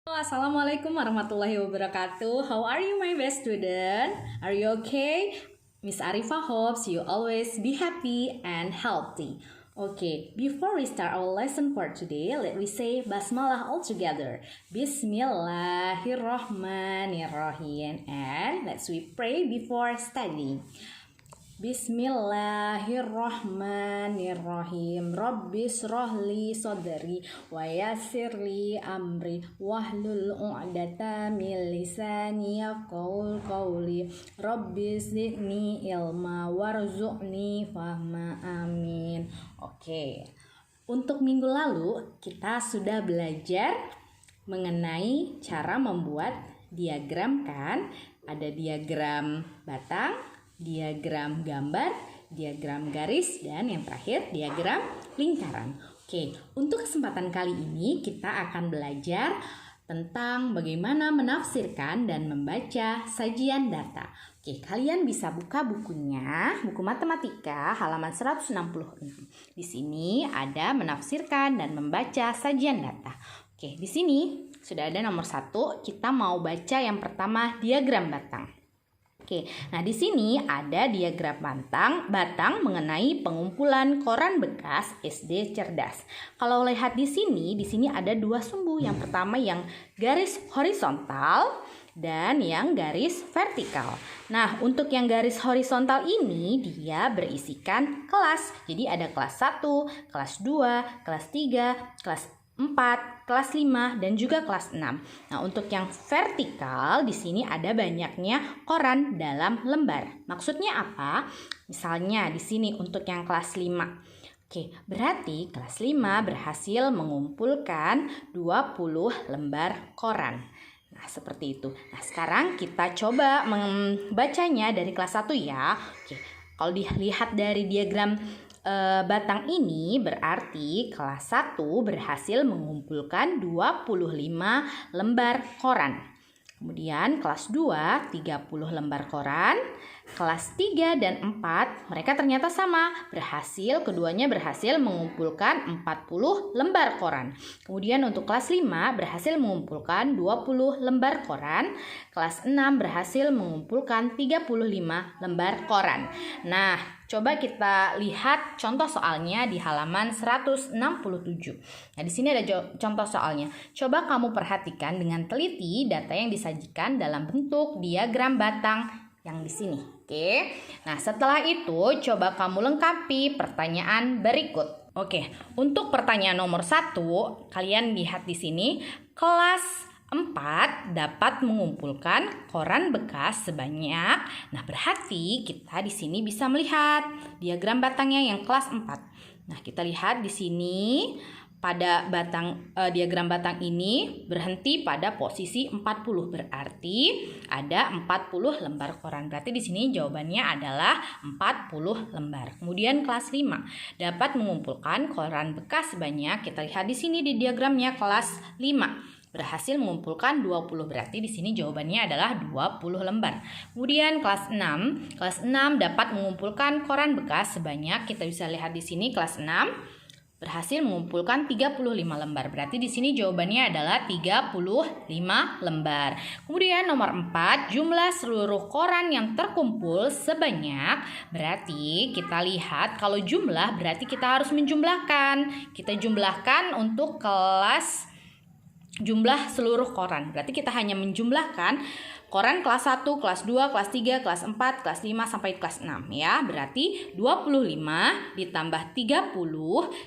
Assalamualaikum warahmatullahi wabarakatuh. How are you, my best student? Are you okay? Miss Arifah hopes you always be happy and healthy. Okay, before we start our lesson for today, let me say basmalah all together. Bismillahirrahmanirrahim. And let's we pray before studying. Bismillahirrahmanirrahim. Rabbis rohli sodri wa yassirli amri wahlul u'data min lisani yafqahul qawli. Rabbis zidni ilma warzuqni fahma, amin. Oke. Untuk minggu lalu kita sudah belajar mengenai cara membuat diagram kan? Ada diagram batang, diagram gambar, diagram garis, dan yang terakhir diagram lingkaran. Oke, untuk kesempatan kali ini kita akan belajar tentang bagaimana menafsirkan dan membaca sajian data. Oke, kalian bisa buka bukunya, buku matematika halaman 166. Di sini ada menafsirkan dan membaca sajian data. Oke, di sini sudah ada nomor 1, kita mau baca yang pertama diagram batang. Oke, nah di sini ada diagram batang mengenai pengumpulan koran bekas SD cerdas. Kalau lihat di sini ada dua sumbu. Yang pertama yang garis horizontal dan yang garis vertikal. Nah, untuk yang garis horizontal ini dia berisikan kelas. Jadi ada kelas 1, kelas 2, kelas 3, kelas 4, kelas 5, dan juga kelas 6. Nah, untuk yang vertikal di sini ada banyaknya koran dalam lembar. Maksudnya apa? Misalnya di sini untuk yang kelas 5. Oke, berarti kelas 5 berhasil mengumpulkan 20 lembar koran. Nah, seperti itu. Nah, sekarang kita coba membacanya dari kelas 1 ya. Oke, kalau dilihat dari diagram batang ini berarti kelas 1 berhasil mengumpulkan 25 lembar koran. Kemudian kelas 2 30 lembar koran. Kelas 3 dan 4 mereka ternyata sama, keduanya berhasil mengumpulkan 40 lembar koran. Kemudian untuk kelas 5 berhasil mengumpulkan 20 lembar koran. Kelas 6 berhasil mengumpulkan 35 lembar koran. Nah, coba kita lihat contoh soalnya di halaman 167. Nah, di sini ada contoh soalnya. Coba kamu perhatikan dengan teliti data yang disajikan dalam bentuk diagram batang yang di sini. Oke. Nah, setelah itu coba kamu lengkapi pertanyaan berikut. Oke, untuk pertanyaan nomor 1, kalian lihat di sini, kelas 4 dapat mengumpulkan koran bekas sebanyak. Nah, berarti kita di sini bisa melihat diagram batangnya yang kelas 4. Nah, kita lihat di sini pada diagram batang ini berhenti pada posisi 40, berarti ada 40 lembar koran. Berarti di sini jawabannya adalah 40 lembar. Kemudian kelas 5 dapat mengumpulkan koran bekas sebanyak, kita lihat di sini di diagramnya kelas 5 berhasil mengumpulkan 20, berarti di sini jawabannya adalah 20 lembar. Kemudian kelas 6 dapat mengumpulkan koran bekas sebanyak, kita bisa lihat di sini kelas 6 berhasil mengumpulkan 35 lembar. Berarti di sini jawabannya adalah 35 lembar. Kemudian nomor 4, jumlah seluruh koran yang terkumpul sebanyak. Berarti kita lihat kalau jumlah berarti kita harus menjumlahkan. Kita jumlahkan untuk kelas jumlah seluruh koran. Berarti kita hanya menjumlahkan koran kelas 1, kelas 2, kelas 3, kelas 4, kelas 5 sampai kelas 6 ya. Berarti 25 ditambah 30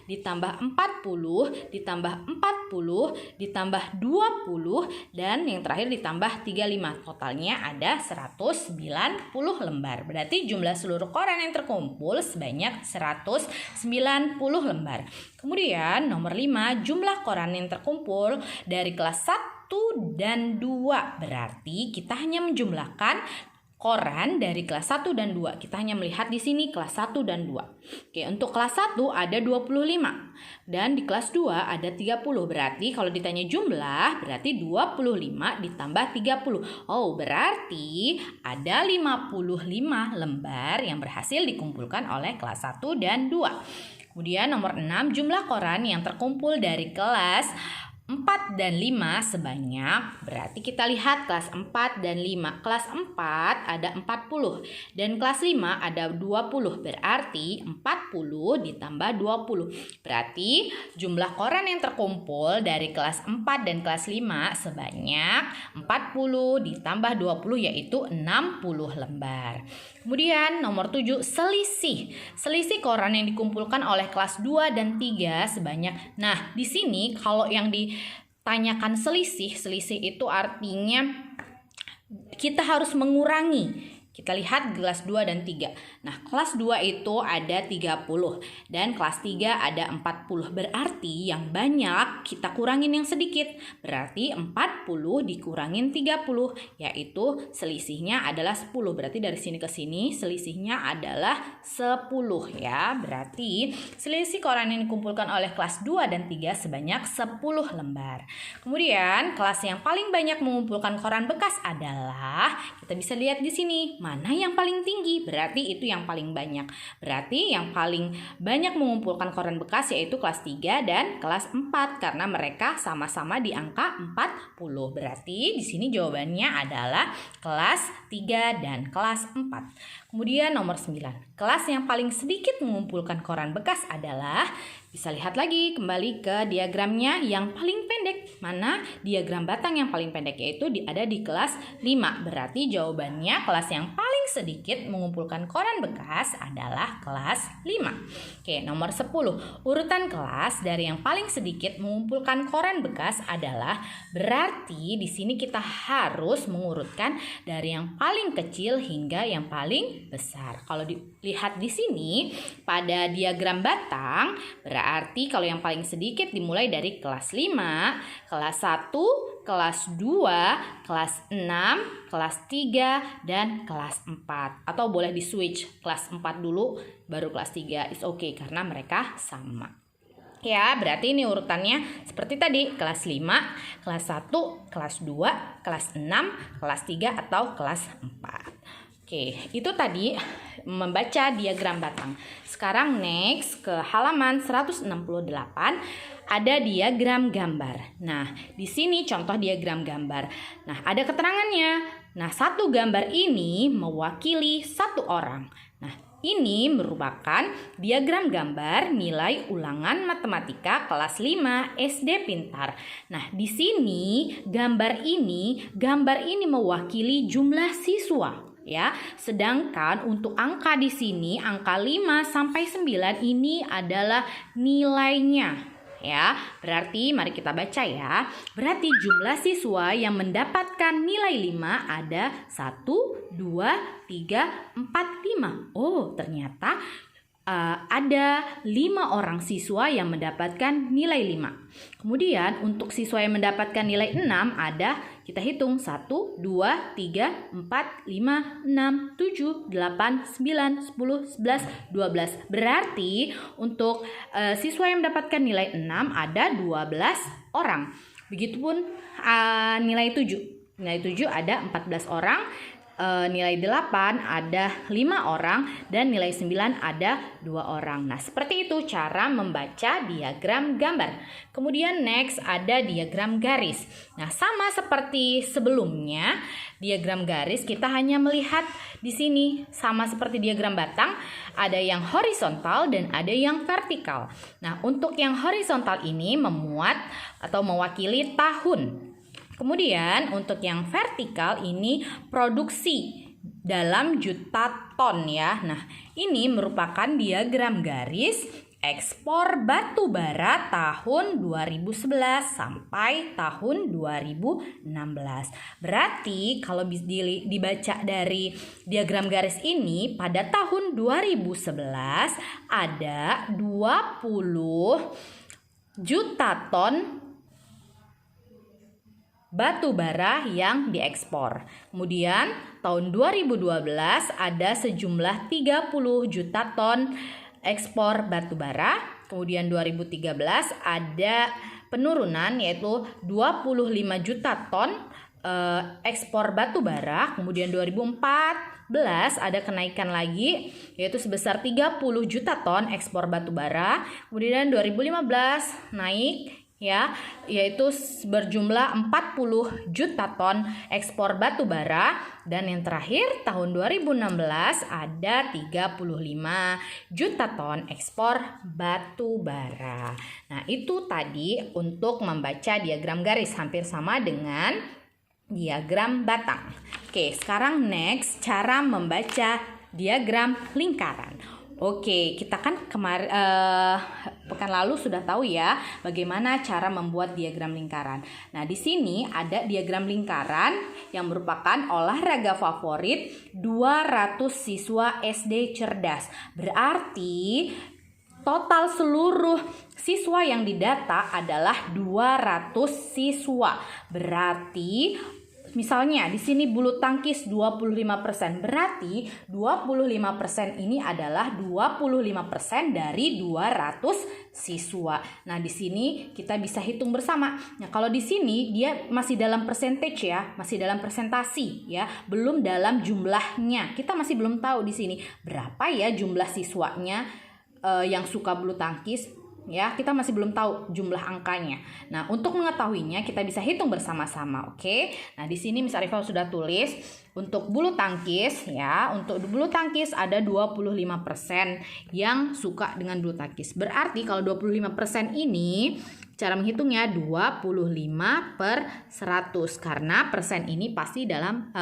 ditambah 40 ditambah 40 ditambah 20 dan yang terakhir ditambah 35. Totalnya ada 190 lembar. Berarti jumlah seluruh koran yang terkumpul sebanyak 190 lembar. Kemudian nomor 5, jumlah koran yang terkumpul dari kelas 1 dan 2. Berarti kita hanya menjumlahkan koran dari kelas 1 dan 2. Kita hanya melihat di sini kelas 1 dan 2. Oke, untuk kelas 1 ada 25 dan di kelas 2 ada 30. Berarti kalau ditanya jumlah berarti 25 ditambah 30. Oh, berarti ada 55 lembar yang berhasil dikumpulkan oleh kelas 1 dan 2. Kemudian nomor 6, jumlah koran yang terkumpul dari kelas 4 dan 5 sebanyak, berarti kita lihat kelas 4 dan 5. Kelas 4 ada 40 dan kelas 5 ada 20. Berarti 40 ditambah 20. Berarti jumlah koran yang terkumpul dari kelas 4 dan kelas 5 sebanyak 40 ditambah 20 yaitu 60 lembar. Kemudian nomor 7, selisih. Selisih koran yang dikumpulkan oleh kelas 2 dan 3 sebanyak. Nah, di sini kalau yang ditanyakan selisih itu artinya kita harus mengurangi. Kita lihat kelas 2 dan 3. Nah, kelas 2 itu ada 30 dan kelas 3 ada 40. Berarti yang banyak kita kurangin yang sedikit. Berarti 40 dikurangin 30, yaitu selisihnya adalah 10. Berarti dari sini ke sini selisihnya adalah 10 ya. Berarti selisih koran yang dikumpulkan oleh kelas 2 dan 3 sebanyak 10 lembar. Kemudian kelas yang paling banyak mengumpulkan koran bekas adalah, kita bisa lihat di sini, mana yang paling tinggi? Berarti itu yang paling banyak. Berarti yang paling banyak mengumpulkan koran bekas yaitu kelas 3 dan kelas 4 karena mereka sama-sama di angka 40. Berarti di sini jawabannya adalah kelas 3 dan kelas 4. Kemudian nomor 9. Kelas yang paling sedikit mengumpulkan koran bekas adalah, bisa lihat lagi kembali ke diagramnya yang paling pendek. Mana diagram batang yang paling pendek, yaitu ada di kelas 5. Berarti jawabannya kelas yang paling sedikit mengumpulkan koran bekas adalah kelas 5. Oke, nomor 10. Urutan kelas dari yang paling sedikit mengumpulkan koran bekas adalah, berarti di sini kita harus mengurutkan dari yang paling kecil hingga yang paling besar. Kalau dilihat di sini pada diagram batang, berarti kalau yang paling sedikit dimulai dari kelas 5, kelas 1, kelas 2, kelas 6, kelas 3, dan kelas 4. Atau boleh di switch kelas 4 dulu baru kelas 3. It's okay karena mereka sama. Ya, berarti ini urutannya seperti tadi, kelas 5, kelas 1, kelas 2, kelas 6, kelas 3, atau kelas 4. Oke, itu tadi membaca diagram batang. Sekarang next ke halaman 168 ada diagram gambar. Nah, di sini contoh diagram gambar. Nah, ada keterangannya. Nah, satu gambar ini mewakili satu orang. Nah, ini merupakan diagram gambar nilai ulangan matematika kelas 5 SD Pintar. Nah, di sini gambar ini mewakili jumlah siswa. Ya, sedangkan untuk angka di sini angka 5 sampai 9 ini adalah nilainya. Ya, berarti mari kita baca ya. Berarti jumlah siswa yang mendapatkan nilai 5 ada 1, 2, 3, 4, 5. Oh, ternyata ada 5 orang siswa yang mendapatkan nilai 5. Kemudian untuk siswa yang mendapatkan nilai 6 ada, kita hitung 1, 2, 3, 4, 5, 6, 7, 8, 9, 10, 11, 12. Berarti untuk siswa yang mendapatkan nilai 6 ada 12 orang. Begitupun nilai 7. Nilai 7 ada 14 orang. Nilai 8 ada 5 orang dan nilai 9 ada 2 orang. Nah, seperti itu cara membaca diagram gambar. Kemudian next ada diagram garis. Nah, sama seperti sebelumnya, diagram garis kita hanya melihat di sini sama seperti diagram batang, ada yang horizontal dan ada yang vertikal. Nah, untuk yang horizontal ini memuat atau mewakili tahun. Kemudian untuk yang vertikal ini produksi dalam juta ton ya. Nah, ini merupakan diagram garis ekspor batu bara tahun 2011 sampai tahun 2016. Berarti kalau dibaca dari diagram garis ini pada tahun 2011 ada 20 juta ton batu bara yang diekspor. Kemudian tahun 2012 ada sejumlah 30 juta ton ekspor batu bara. Kemudian 2013 ada penurunan yaitu 25 juta ton ekspor batu bara. Kemudian 2014 ada kenaikan lagi yaitu sebesar 30 juta ton ekspor batu bara. Kemudian 2015 naik ya, yaitu berjumlah 40 juta ton ekspor batu bara, dan yang terakhir tahun 2016 ada 35 juta ton ekspor batu bara. Nah, itu tadi untuk membaca diagram garis, hampir sama dengan diagram batang. Oke, sekarang next cara membaca diagram lingkaran. Oke, kita kan pekan lalu sudah tahu ya bagaimana cara membuat diagram lingkaran. Nah, di sini ada diagram lingkaran yang merupakan olahraga favorit 200 siswa SD cerdas. Berarti total seluruh siswa yang didata adalah 200 siswa. Berarti misalnya di sini bulu tangkis 25%, berarti 25% ini adalah 25% dari 200 siswa. Nah, di sini kita bisa hitung bersama. Nah, kalau di sini dia masih dalam percentage ya, masih dalam presentasi ya, belum dalam jumlahnya. Kita masih belum tahu di sini berapa ya jumlah siswanya yang suka bulu tangkis. Ya, kita masih belum tahu jumlah angkanya. Nah, untuk mengetahuinya kita bisa hitung bersama-sama, oke? Nah, di sini Miss Arifah sudah tulis untuk bulu tangkis ya. Untuk bulu tangkis ada 25% yang suka dengan bulu tangkis. Berarti kalau 25% ini cara menghitungnya 25/100 karena persen ini pasti dalam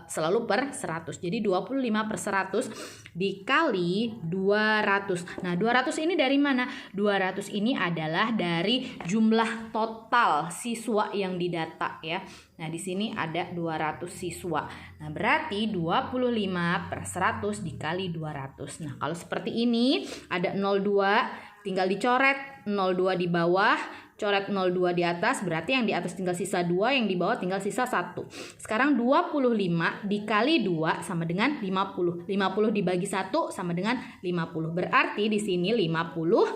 selalu per 100. Jadi 25/100 dikali 200. Nah, 200 ini dari mana? 200 ini adalah dari jumlah total siswa yang didata ya. Nah, di sini ada 200 siswa. Nah, berarti 25/100 dikali 200. Nah, kalau seperti ini ada 02, tinggal dicoret 02 di bawah, coret 02 di atas, berarti yang di atas tinggal sisa 2, yang di bawah tinggal sisa 1. Sekarang 25 dikali 2 sama dengan 50. 50 dibagi 1 sama dengan 50. Berarti di sini 50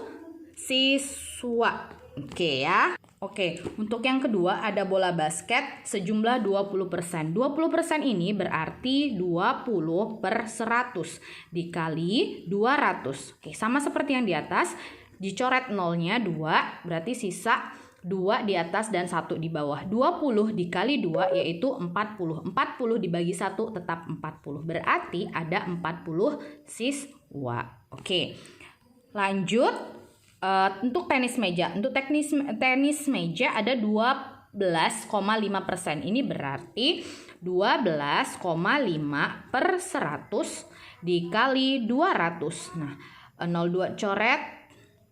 siswa. Oke ya. Oke, untuk yang kedua ada bola basket sejumlah 20%. 20% ini berarti 20/100 dikali 200. Oke, sama seperti yang di atas, dicoret nolnya 2, berarti sisa 2 di atas dan 1 di bawah. 20 dikali 2 yaitu 40. 40 dibagi 1 tetap 40. Berarti ada 40 siswa. Oke, lanjut. Untuk tenis meja. Untuk tenis meja ada 12,5%. Ini berarti 12,5/100 dikali 200. Nah, 02 coret.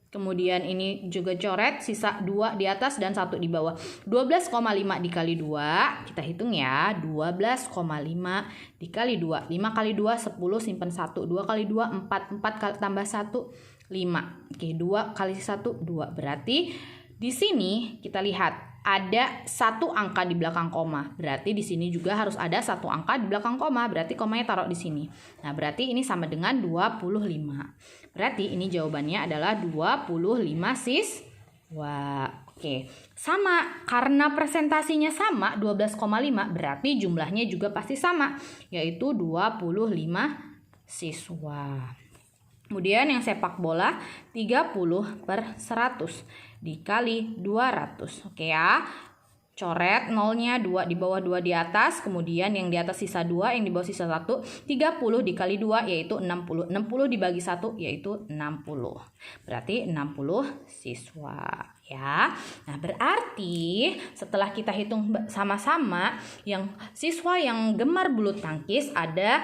Kemudian ini juga coret, sisa 2 di atas dan 1 di bawah. 12,5 dikali 2, kita hitung ya. 12,5 dikali 2. 5 kali 2, 10, simpan 1. 2 kali 2, 4. 4 kali tambah 1, 5. Oke, 2 kali 1, 2. Berarti di sini kita lihat ada 1 angka di belakang koma. Berarti di sini juga harus ada 1 angka di belakang koma. Berarti komanya taruh di sini. Nah, berarti ini sama dengan 25. Berarti ini jawabannya adalah 25 siswa. Oke, sama. Karena presentasinya sama, 12,5, berarti jumlahnya juga pasti sama, yaitu 25 siswa. Kemudian yang sepak bola 30/100 dikali 200. Oke ya. Coret nolnya 2 di bawah 2 di atas, kemudian yang di atas sisa 2, yang di bawah sisa 1. 30 dikali 2 yaitu 60. 60 dibagi 1 yaitu 60. Berarti 60 siswa ya. Nah, berarti setelah kita hitung sama-sama, yang siswa yang gemar bulu tangkis ada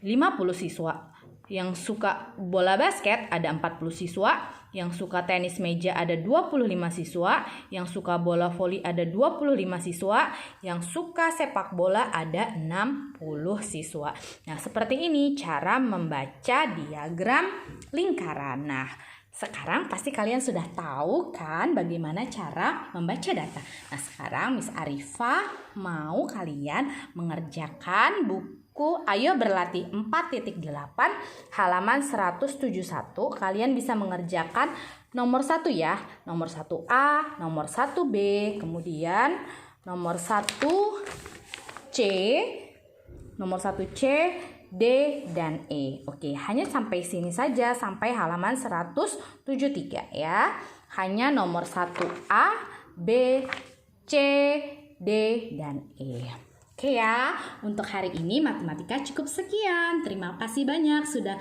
50 siswa. Yang suka bola basket ada 40 siswa, yang suka tenis meja ada 25 siswa, yang suka bola voli ada 25 siswa, yang suka sepak bola ada 60 siswa. Nah, seperti ini cara membaca diagram lingkaran. Nah, sekarang pasti kalian sudah tahu kan bagaimana cara membaca data. Nah, sekarang Miss Arifah mau kalian mengerjakan buku Ayo Berlatih 4.8 halaman 171. Kalian bisa mengerjakan nomor 1 ya. Nomor 1A, nomor 1B, kemudian nomor 1C, nomor 1C, D, dan E. Oke, hanya sampai sini saja, sampai halaman 173 ya. Hanya nomor 1A B, C, D, dan E. Oke ya, untuk hari ini matematika cukup sekian. Terima kasih banyak sudah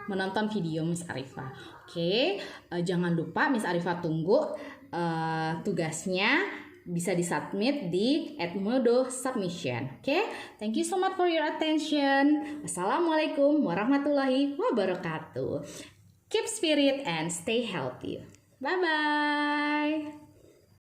menonton video Miss Arifah. Oke, jangan lupa Miss Arifah tunggu tugasnya bisa disubmit di Edmodo Submission. Oke, thank you so much for your attention. Wassalamualaikum warahmatullahi wabarakatuh. Keep spirit and stay healthy. Bye-bye.